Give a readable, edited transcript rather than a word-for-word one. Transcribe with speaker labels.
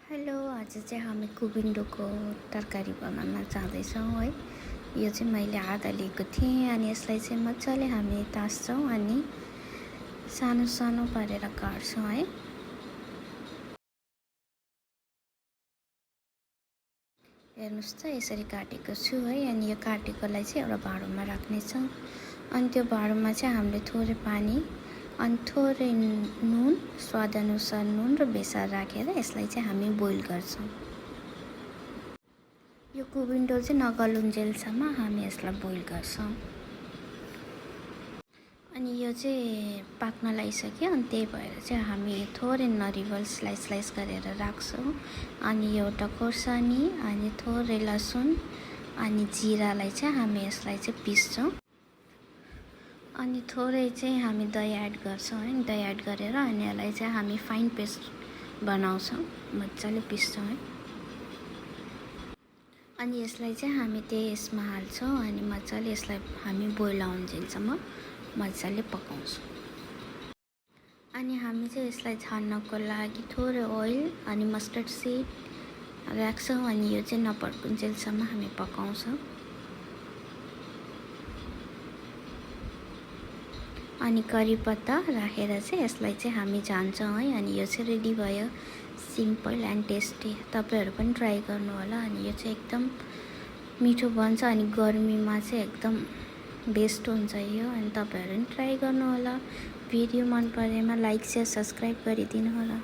Speaker 1: Hello, आज चाहिँ हामी कुबिन्डोको तरकारी बनाउन जाँदैछौँ है। यो चाहिँ मैले आधा लिएको थिएँ अनि यसलाई चाहिँ मजाले हामी ताछौँ अनि सानो सानो पारेर काट्छौँ है। हेर्नुहोस् त यसरी काटेको छु है। अनि यो काटेकोलाई चाहिँ एउटा भाँडोमा राख्नेछौँ। अनि त्यो भाँडोमा चाहिँ हामीले थोरै पानी अनि थोरै नुन, स्वादअनुसार नुन र बेसार राखेर यसलाई चाहिँ हामी बोइल गर्छौँ। यो कुबिन्डो चाहिँ नगलुन्जेलसम्म हामी यसलाई बोइल गर्छौँ। अनि यो चाहिँ पाक्न लागिसक्यो अनि त्यही भएर चाहिँ हामी थोरै नरिवल स्लाइस गरेर राख्छौँ। अनि एउटा खोर्सानी अनि थोरै लसुन अनि जिरालाई चाहिँ हामी यसलाई चाहिँ पिस्छौँ। अनि थोरै चाहिँ हामी दही एड गर्छौँ है। दही एड गरेर अनि यसलाई चाहिँ हामी फाइन पेस्ट बनाउँछौँ, मजाले पिस्छौँ है। अनि यसलाई चाहिँ हामी त्यसमा हाल्छौँ अनि मजाले यसलाई हामी बोइल आउन्जेलसम्म मजाले पकाउँछौँ। अनि हामी चाहिँ यसलाई छान्नको लागि थोरै ओइल अनि मस्टर्ड सिड राख्छौँ अनि यो चाहिँ नपड्कुन्जेलसम्म हामी पकाउँछौँ। अनि करी पत्ता राखेर चाहिँ यसलाई चाहिँ हामी झान्छौँ है। अनि यो चाहिँ रेडी भयो, सिम्पल एन्ड टेस्टी। तपाईहरु पनि ट्राई गर्नु होला। अनि यो चाहिँ एकदम मिठो बन्छ अनि गर्मीमा चाहिँ एकदम बेस्ट हुन्छ यो। अनि तपाईहरु पनि ट्राई गर्नु होला। भिडियो मन परेमा लाइक शेयर सब्स्क्राइब गरिदिनु होला।